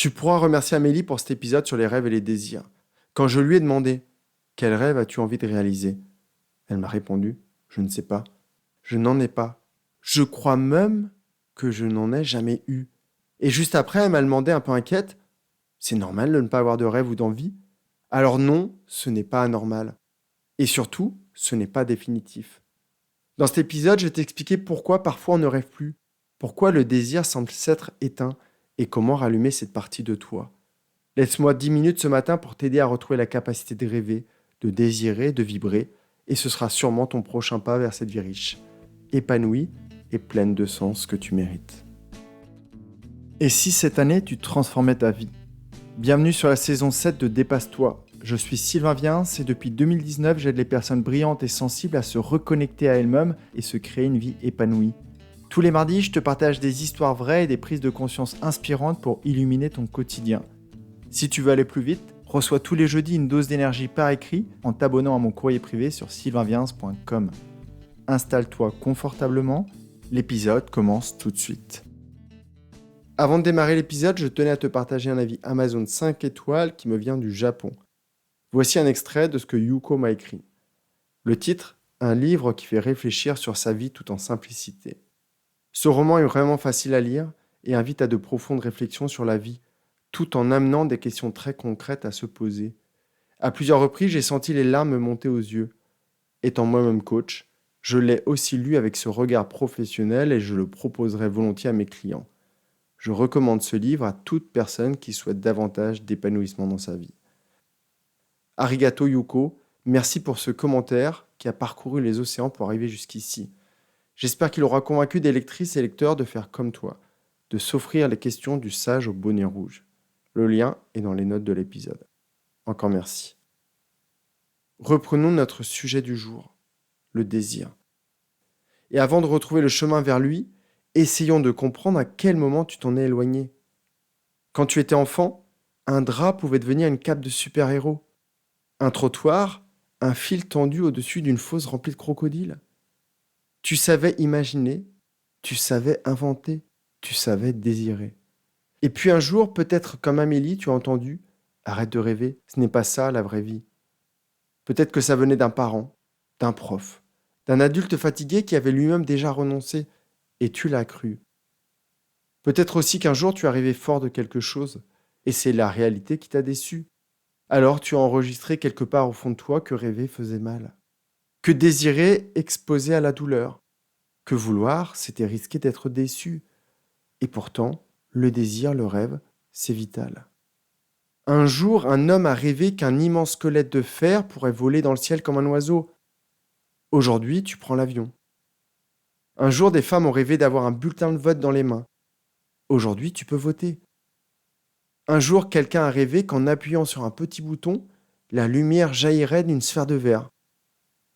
Tu pourras remercier Amélie pour cet épisode sur les rêves et les désirs. Quand je lui ai demandé « Quel rêve as-tu envie de réaliser ?» Elle m'a répondu « Je ne sais pas. Je n'en ai pas. Je crois même que je n'en ai jamais eu. » Et juste après, elle m'a demandé un peu inquiète « C'est normal de ne pas avoir de rêve ou d'envie ?» Alors non, ce n'est pas anormal. Et surtout, ce n'est pas définitif. Dans cet épisode, je vais t'expliquer pourquoi parfois on ne rêve plus, pourquoi le désir semble s'être éteint et comment rallumer cette partie de toi. Laisse-moi 10 minutes ce matin pour t'aider à retrouver la capacité de rêver, de désirer, de vibrer, et ce sera sûrement ton prochain pas vers cette vie riche, épanouie et pleine de sens que tu mérites. Et si cette année tu transformais ta vie ? Bienvenue sur la saison 7 de Dépasse-toi. Je suis Sylvain Viens et depuis 2019, j'aide les personnes brillantes et sensibles à se reconnecter à elles-mêmes et se créer une vie épanouie. Tous les mardis, je te partage des histoires vraies et des prises de conscience inspirantes pour illuminer ton quotidien. Si tu veux aller plus vite, reçois tous les jeudis une dose d'énergie par écrit en t'abonnant à mon courrier privé sur sylvainviens.com. Installe-toi confortablement, l'épisode commence tout de suite. Avant de démarrer l'épisode, je tenais à te partager un avis Amazon 5 étoiles qui me vient du Japon. Voici un extrait de ce que Yuko m'a écrit. Le titre, un livre qui fait réfléchir sur sa vie tout en simplicité. Ce roman est vraiment facile à lire et invite à de profondes réflexions sur la vie, tout en amenant des questions très concrètes à se poser. À plusieurs reprises, j'ai senti les larmes me monter aux yeux. Étant moi-même coach, je l'ai aussi lu avec ce regard professionnel et je le proposerai volontiers à mes clients. Je recommande ce livre à toute personne qui souhaite davantage d'épanouissement dans sa vie. Arigato Yuko, merci pour ce commentaire qui a parcouru les océans pour arriver jusqu'ici. J'espère qu'il aura convaincu des lectrices et lecteurs de faire comme toi, de s'offrir les questions du sage au bonnet rouge. Le lien est dans les notes de l'épisode. Encore merci. Reprenons notre sujet du jour, le désir. Et avant de retrouver le chemin vers lui, essayons de comprendre à quel moment tu t'en es éloigné. Quand tu étais enfant, un drap pouvait devenir une cape de super-héros. Un trottoir, un fil tendu au-dessus d'une fosse remplie de crocodiles. Tu savais imaginer, tu savais inventer, tu savais désirer. Et puis un jour, peut-être comme Amélie, tu as entendu « Arrête de rêver, ce n'est pas ça la vraie vie ». Peut-être que ça venait d'un parent, d'un prof, d'un adulte fatigué qui avait lui-même déjà renoncé, et tu l'as cru. Peut-être aussi qu'un jour tu es arrivé fort de quelque chose, et c'est la réalité qui t'a déçu. Alors tu as enregistré quelque part au fond de toi que rêver faisait mal. Que désirer exposait à la douleur. Que vouloir, c'était risquer d'être déçu. Et pourtant, le désir, le rêve, c'est vital. Un jour, un homme a rêvé qu'un immense squelette de fer pourrait voler dans le ciel comme un oiseau. Aujourd'hui, tu prends l'avion. Un jour, des femmes ont rêvé d'avoir un bulletin de vote dans les mains. Aujourd'hui, tu peux voter. Un jour, quelqu'un a rêvé qu'en appuyant sur un petit bouton, la lumière jaillirait d'une sphère de verre.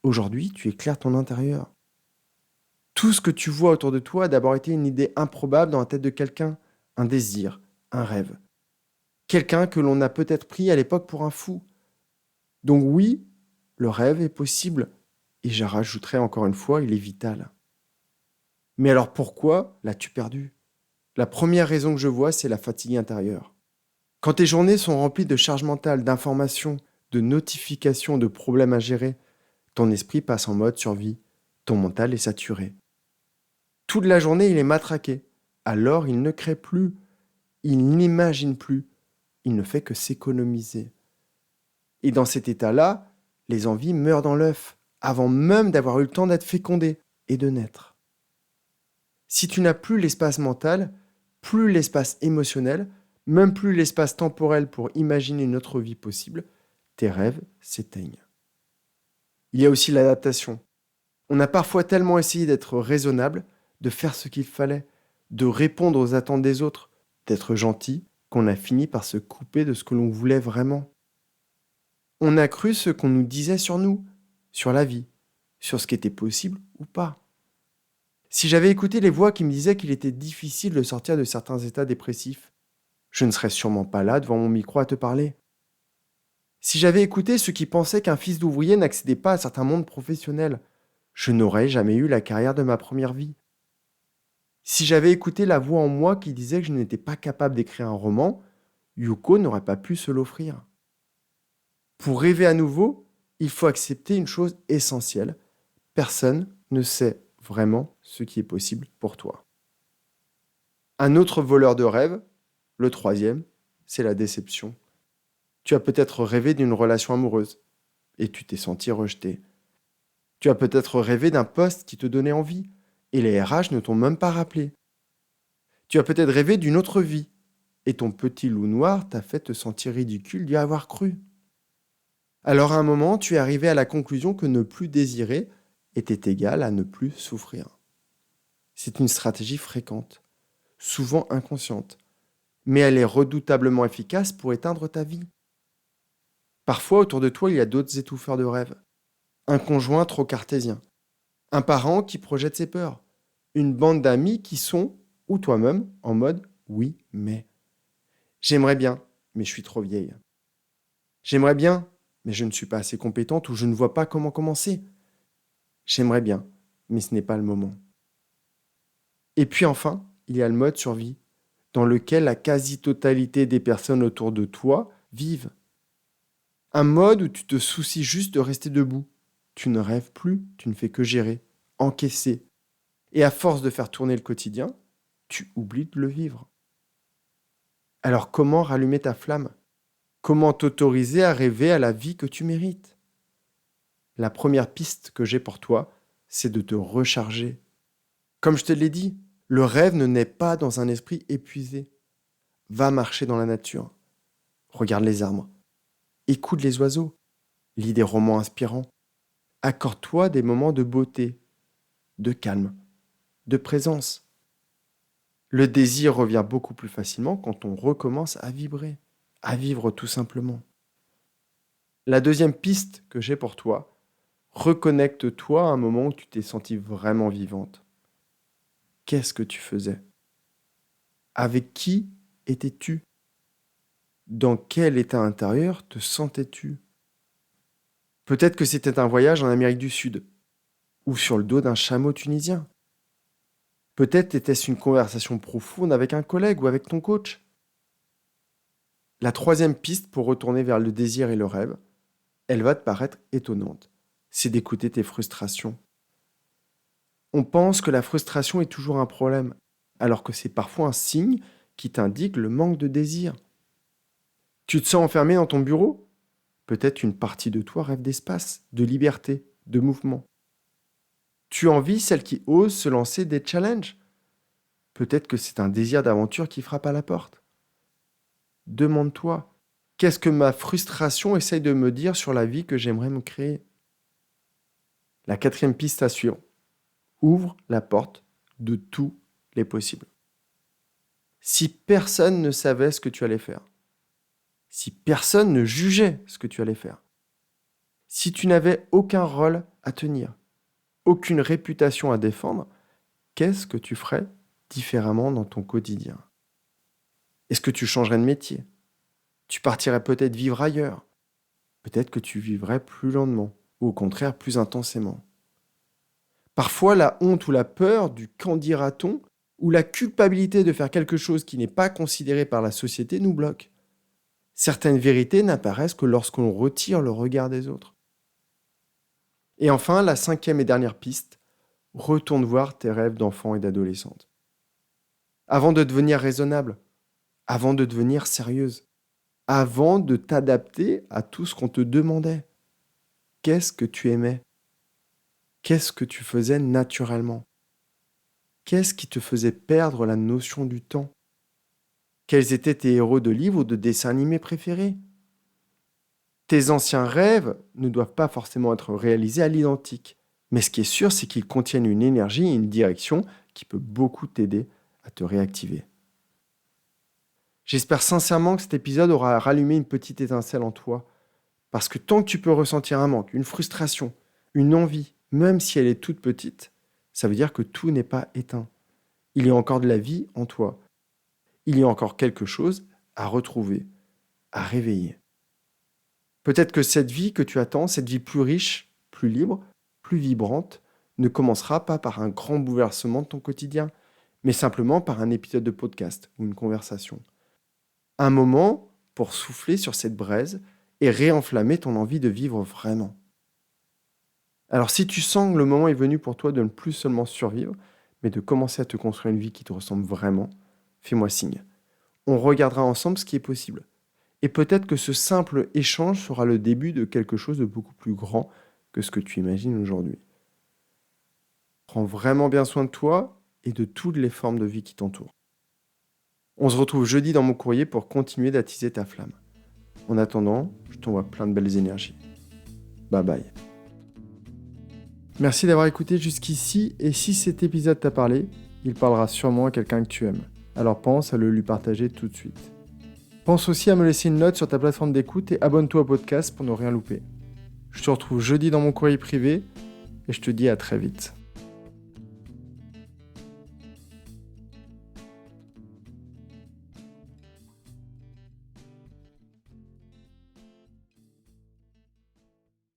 Aujourd'hui, tu éclaires ton intérieur. Tout ce que tu vois autour de toi a d'abord été une idée improbable dans la tête de quelqu'un, un désir, un rêve. Quelqu'un que l'on a peut-être pris à l'époque pour un fou. Donc oui, le rêve est possible, et je rajouterai encore une fois, il est vital. Mais alors pourquoi l'as-tu perdu ? La première raison que je vois, c'est la fatigue intérieure. Quand tes journées sont remplies de charges mentales, d'informations, de notifications, de problèmes à gérer, ton esprit passe en mode survie, ton mental est saturé. Toute la journée, il est matraqué. Alors, il ne crée plus. Il n'imagine plus. Il ne fait que s'économiser. Et dans cet état-là, les envies meurent dans l'œuf, avant même d'avoir eu le temps d'être fécondées et de naître. Si tu n'as plus l'espace mental, plus l'espace émotionnel, même plus l'espace temporel pour imaginer une autre vie possible, tes rêves s'éteignent. Il y a aussi l'adaptation. On a parfois tellement essayé d'être raisonnable, de faire ce qu'il fallait, de répondre aux attentes des autres, d'être gentil, qu'on a fini par se couper de ce que l'on voulait vraiment. On a cru ce qu'on nous disait sur nous, sur la vie, sur ce qui était possible ou pas. Si j'avais écouté les voix qui me disaient qu'il était difficile de sortir de certains états dépressifs, je ne serais sûrement pas là devant mon micro à te parler. Si j'avais écouté ceux qui pensaient qu'un fils d'ouvrier n'accédait pas à certains mondes professionnels, je n'aurais jamais eu la carrière de ma première vie. Si j'avais écouté la voix en moi qui disait que je n'étais pas capable d'écrire un roman, Yuko n'aurait pas pu se l'offrir. Pour rêver à nouveau, il faut accepter une chose essentielle. Personne ne sait vraiment ce qui est possible pour toi. Un autre voleur de rêve, le troisième, c'est la déception. Tu as peut-être rêvé d'une relation amoureuse et tu t'es senti rejeté. Tu as peut-être rêvé d'un poste qui te donnait envie et les RH ne t'ont même pas rappelé. Tu as peut-être rêvé d'une autre vie et ton petit loup noir t'a fait te sentir ridicule d'y avoir cru. Alors à un moment, tu es arrivé à la conclusion que ne plus désirer était égal à ne plus souffrir. C'est une stratégie fréquente, souvent inconsciente, mais elle est redoutablement efficace pour éteindre ta vie. Parfois, autour de toi, il y a d'autres étouffeurs de rêves. Un conjoint trop cartésien, un parent qui projette ses peurs, une bande d'amis qui sont, ou toi-même, en mode « oui, mais ». J'aimerais bien, mais je suis trop vieille. J'aimerais bien, mais je ne suis pas assez compétente ou je ne vois pas comment commencer. J'aimerais bien, mais ce n'est pas le moment. Et puis enfin, il y a le mode survie, dans lequel la quasi-totalité des personnes autour de toi vivent. Un mode où tu te soucies juste de rester debout. Tu ne rêves plus, tu ne fais que gérer, encaisser. Et à force de faire tourner le quotidien, tu oublies de le vivre. Alors comment rallumer ta flamme ? Comment t'autoriser à rêver à la vie que tu mérites ? La première piste que j'ai pour toi, c'est de te recharger. Comme je te l'ai dit, le rêve ne naît pas dans un esprit épuisé. Va marcher dans la nature. Regarde les arbres. Écoute les oiseaux. Lis des romans inspirants. Accorde-toi des moments de beauté, de calme, de présence. Le désir revient beaucoup plus facilement quand on recommence à vibrer, à vivre tout simplement. La deuxième piste que j'ai pour toi, reconnecte-toi à un moment où tu t'es sentie vraiment vivante. Qu'est-ce que tu faisais ? Avec qui étais-tu ? Dans quel état intérieur te sentais-tu ? Peut-être que c'était un voyage en Amérique du Sud, ou sur le dos d'un chameau tunisien. Peut-être était-ce une conversation profonde avec un collègue ou avec ton coach. La troisième piste pour retourner vers le désir et le rêve, elle va te paraître étonnante, c'est d'écouter tes frustrations. On pense que la frustration est toujours un problème, alors que c'est parfois un signe qui t'indique le manque de désir. Tu te sens enfermé dans ton bureau ? Peut-être une partie de toi rêve d'espace, de liberté, de mouvement. Tu envies celle qui ose se lancer des challenges ? Peut-être que c'est un désir d'aventure qui frappe à la porte. Demande-toi, qu'est-ce que ma frustration essaye de me dire sur la vie que j'aimerais me créer ? La quatrième piste à suivre. Ouvre la porte de tous les possibles. Si personne ne savait ce que tu allais faire, si personne ne jugeait ce que tu allais faire, si tu n'avais aucun rôle à tenir, aucune réputation à défendre, qu'est-ce que tu ferais différemment dans ton quotidien ? Est-ce que tu changerais de métier ? Tu partirais peut-être vivre ailleurs. Peut-être que tu vivrais plus lentement ou au contraire plus intensément. Parfois, la honte ou la peur du qu'en dira-t-on ou la culpabilité de faire quelque chose qui n'est pas considéré par la société nous bloque. Certaines vérités n'apparaissent que lorsqu'on retire le regard des autres. Et enfin, la cinquième et dernière piste, retourne voir tes rêves d'enfant et d'adolescente. Avant de devenir raisonnable, avant de devenir sérieuse, avant de t'adapter à tout ce qu'on te demandait. Qu'est-ce que tu aimais ? Qu'est-ce que tu faisais naturellement ? Qu'est-ce qui te faisait perdre la notion du temps ? Quels étaient tes héros de livres ou de dessins animés préférés ? Tes anciens rêves ne doivent pas forcément être réalisés à l'identique, mais ce qui est sûr, c'est qu'ils contiennent une énergie et une direction qui peut beaucoup t'aider à te réactiver. J'espère sincèrement que cet épisode aura rallumé une petite étincelle en toi, parce que tant que tu peux ressentir un manque, une frustration, une envie, même si elle est toute petite, ça veut dire que tout n'est pas éteint. Il y a encore de la vie en toi. Il y a encore quelque chose à retrouver, à réveiller. Peut-être que cette vie que tu attends, cette vie plus riche, plus libre, plus vibrante, ne commencera pas par un grand bouleversement de ton quotidien, mais simplement par un épisode de podcast ou une conversation. Un moment pour souffler sur cette braise et réenflammer ton envie de vivre vraiment. Alors si tu sens que le moment est venu pour toi de ne plus seulement survivre, mais de commencer à te construire une vie qui te ressemble vraiment, fais-moi signe. On regardera ensemble ce qui est possible. Et peut-être que ce simple échange sera le début de quelque chose de beaucoup plus grand que ce que tu imagines aujourd'hui. Prends vraiment bien soin de toi et de toutes les formes de vie qui t'entourent. On se retrouve jeudi dans mon courrier pour continuer d'attiser ta flamme. En attendant, je t'envoie plein de belles énergies. Bye bye. Merci d'avoir écouté jusqu'ici et si cet épisode t'a parlé, il parlera sûrement à quelqu'un que tu aimes. Alors pense à le lui partager tout de suite. Pense aussi à me laisser une note sur ta plateforme d'écoute et abonne-toi au podcast pour ne rien louper. Je te retrouve jeudi dans mon courrier privé et je te dis à très vite.